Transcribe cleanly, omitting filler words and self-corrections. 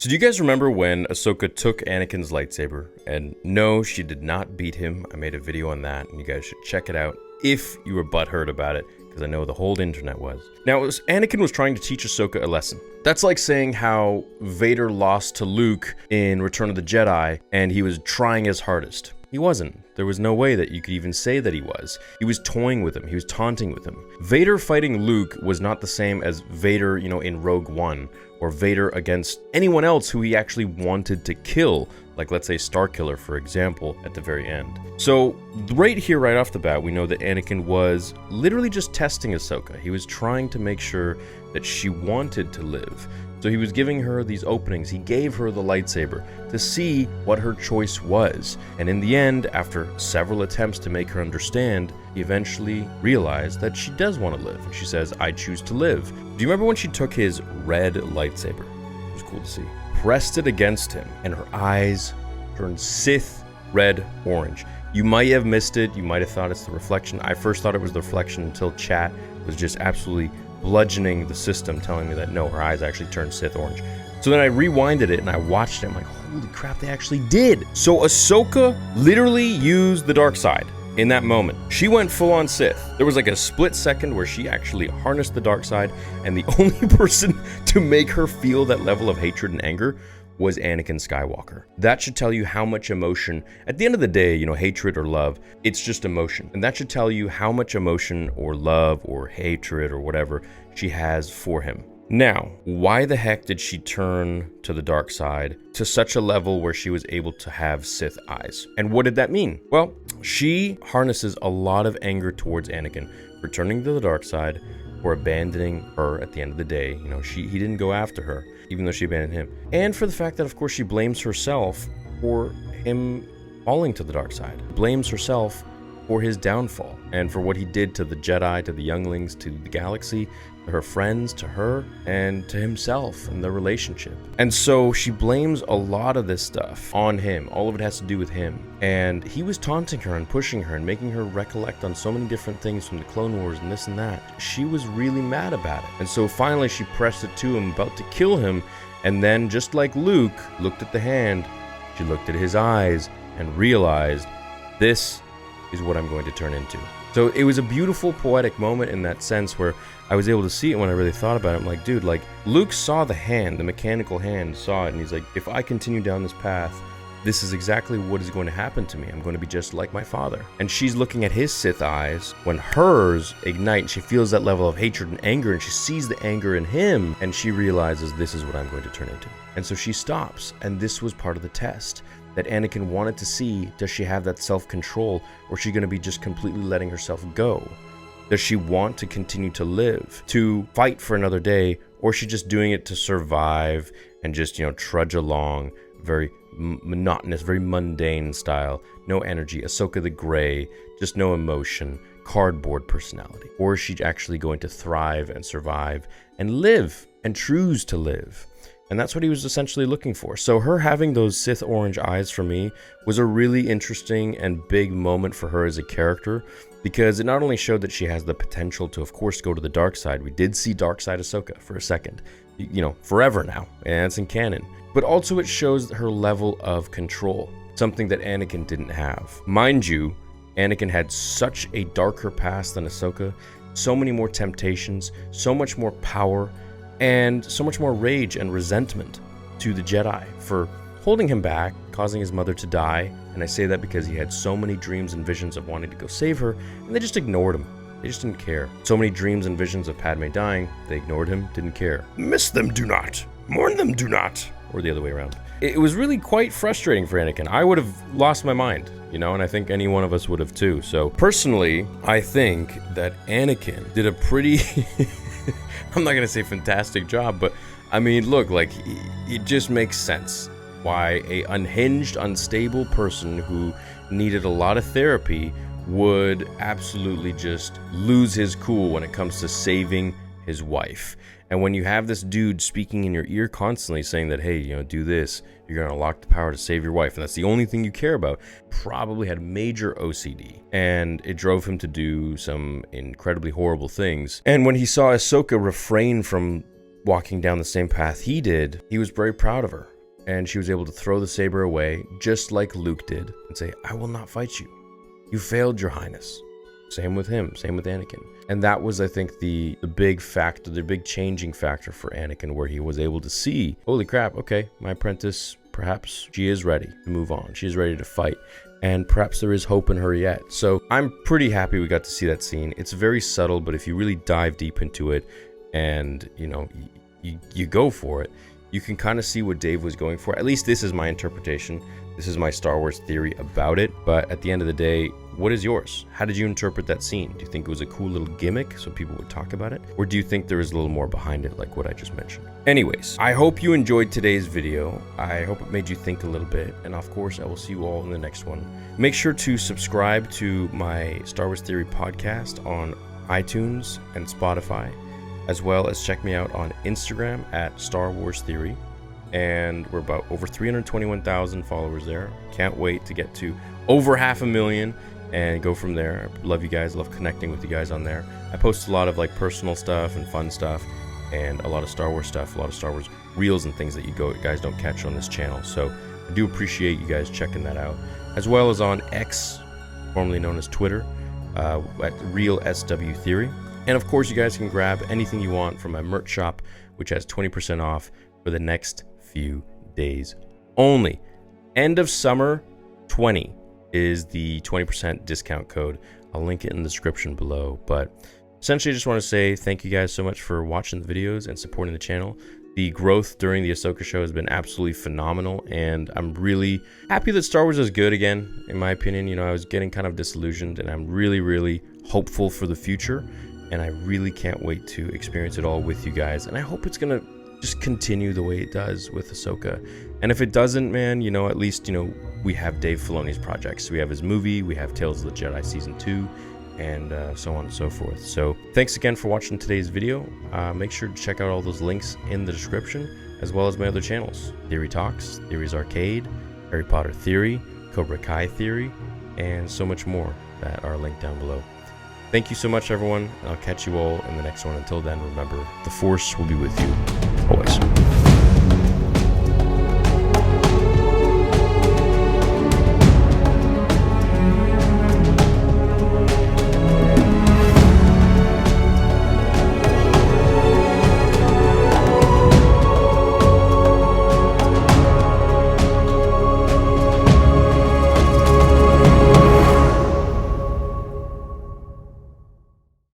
So do you guys remember when Ahsoka took Anakin's lightsaber? And no, she did not beat him. I made a video on that, and you guys should check it out if you were butthurt about it, because I know the whole internet was. Now, Anakin was trying to teach Ahsoka a lesson. That's like saying how Vader lost to Luke in Return of the Jedi, and he was trying his hardest. He wasn't. There was no way that you could even say that he was. He was toying with him. He was taunting with him. Vader fighting Luke was not the same as Vader, in Rogue One, or Vader against anyone else who he actually wanted to kill, like let's say Starkiller, for example, at the very end. So right here, right off the bat, we know that Anakin was literally just testing Ahsoka. He was trying to make sure that she wanted to live. So he was giving her these openings. He gave her the lightsaber to see what her choice was. And in the end, after several attempts to make her understand, he eventually realized that she does want to live. And she says, I choose to live. Do you remember when she took his red lightsaber? It was cool to see. Pressed it against him, and her eyes turned Sith red orange. You might have missed it. You might have thought it's the reflection. I first thought it was the reflection until chat was just absolutely bludgeoning the system, telling me that no, her eyes actually turned Sith orange. So then I rewinded it and I watched it. I'm like, holy crap, they actually did. So Ahsoka literally used the dark side in that moment. She went full on Sith. There was like a split second where she actually harnessed the dark side, and the only person to make her feel that level of hatred and anger was Anakin Skywalker. That should tell you how much emotion, at the end of the day, hatred or love, it's just emotion. And that should tell you how much emotion or love or hatred or whatever she has for him. Now, why the heck did she turn to the dark side to such a level where she was able to have Sith eyes? And what did that mean? Well, she harnesses a lot of anger towards Anakin for turning to the dark side, or abandoning her at the end of the day. He didn't go after her, even though she abandoned him. And for the fact that, of course, she blames herself for him falling to the dark side. Blames herself for his downfall and for what he did to the Jedi, to the younglings, to the galaxy, to her friends, to her, and to himself and their relationship. And so she blames a lot of this stuff on him. All of it has to do with him. And he was taunting her and pushing her and making her recollect on so many different things from the Clone Wars and this and that. She was really mad about it. And so finally she pressed it to him, about to kill him. And then, just like Luke looked at the hand, she looked at his eyes and realized, this is what I'm going to turn into. So it was a beautiful poetic moment in that sense, where I was able to see it when I really thought about it. I'm like, dude, Luke saw the hand, the mechanical hand, saw it, and he's like, if I continue down this path, this is exactly what is going to happen to me. I'm going to be just like my father. And she's looking at his Sith eyes when hers ignite, and she feels that level of hatred and anger, and she sees the anger in him, and she realizes, this is what I'm going to turn into. And so she stops, and this was part of the test that Anakin wanted to see. Does she have that self-control, or is she going to be just completely letting herself go? Does she want to continue to live, to fight for another day, or is she just doing it to survive and just, trudge along, very monotonous, very mundane style, no energy, Ahsoka the Grey, just no emotion, cardboard personality? Or is she actually going to thrive and survive and live and choose to live? And that's what he was essentially looking for. So her having those Sith orange eyes for me was a really interesting and big moment for her as a character, because it not only showed that she has the potential to, of course, go to the dark side. We did see dark side Ahsoka for a second, forever now, and it's in canon. But also it shows her level of control, something that Anakin didn't have. Mind you, Anakin had such a darker past than Ahsoka, so many more temptations, so much more power, and so much more rage and resentment to the Jedi for holding him back, causing his mother to die. And I say that because he had so many dreams and visions of wanting to go save her, and they just ignored him. They just didn't care. So many dreams and visions of Padme dying, they ignored him, didn't care. Miss them, do not. Mourn them, do not. Or the other way around. It was really quite frustrating for Anakin. I would have lost my mind, and I think any one of us would have too. So personally, I think that Anakin did a pretty... I'm not going to say fantastic job, but I mean, look, it just makes sense why a unhinged, unstable person who needed a lot of therapy would absolutely just lose his cool when it comes to saving his wife. And when you have this dude speaking in your ear constantly saying that, hey, do this, you're going to unlock the power to save your wife, and that's the only thing you care about, probably had major OCD. And it drove him to do some incredibly horrible things. And when he saw Ahsoka refrain from walking down the same path he did, he was very proud of her. and she was able to throw the saber away, just like Luke did, and say, "I will not fight you. You failed, Your Highness." Same with him, same with Anakin. And that was, I think, the big factor, the big changing factor for Anakin, where he was able to see, holy crap, okay, my apprentice, perhaps she is ready to move on. She is ready to fight. And perhaps there is hope in her yet. So I'm pretty happy we got to see that scene. It's very subtle, but if you really dive deep into it and, you know, you go for it, you can kind of see what Dave was going for. At least this is my interpretation. This is my Star Wars theory about it. But at the end of the day, what is yours? How did you interpret that scene? Do you think it was a cool little gimmick so people would talk about it? Or do you think there is a little more behind it, like what I just mentioned? Anyways, I hope you enjoyed today's video. I hope it made you think a little bit. And of course, I will see you all in the next one. Make sure to subscribe to my Star Wars Theory podcast on iTunes and Spotify, as well as check me out on Instagram at Star Wars Theory. And we're about over 321,000 followers there. Can't wait to get to over 500,000 and go from there. I love you guys. Love connecting with you guys on there. I post a lot of like personal stuff and fun stuff and a lot of Star Wars stuff, a lot of Star Wars reels and things that you guys don't catch on this channel. So I do appreciate you guys checking that out, as well as on X, formerly known as Twitter, at Real SW Theory. And of course, you guys can grab anything you want from my merch shop, which has 20% off for the next few days only. End of summer 20 is the 20% discount code. I'll link it in the description below. But essentially, I just want to say thank you guys so much for watching the videos and supporting the channel. The growth during the Ahsoka show has been absolutely phenomenal, and I'm really happy that Star Wars is good again, in my opinion. You know, I was getting kind of disillusioned, and I'm really, really hopeful for the future, and I really can't wait to experience it all with you guys. And I hope it's gonna just continue the way it does with Ahsoka. And if it doesn't, man, you know, at least, you know, we have Dave Filoni's projects. We have his movie, we have Tales of the Jedi Season 2, and so on and so forth. So thanks again for watching today's video. Make sure to check out all those links in the description, as well as my other channels: Theory Talks, Theories Arcade, Harry Potter Theory, Cobra Kai Theory, and so much more that are linked down below. Thank you so much, everyone, and I'll catch you all in the next one. Until then, remember, the Force will be with you always.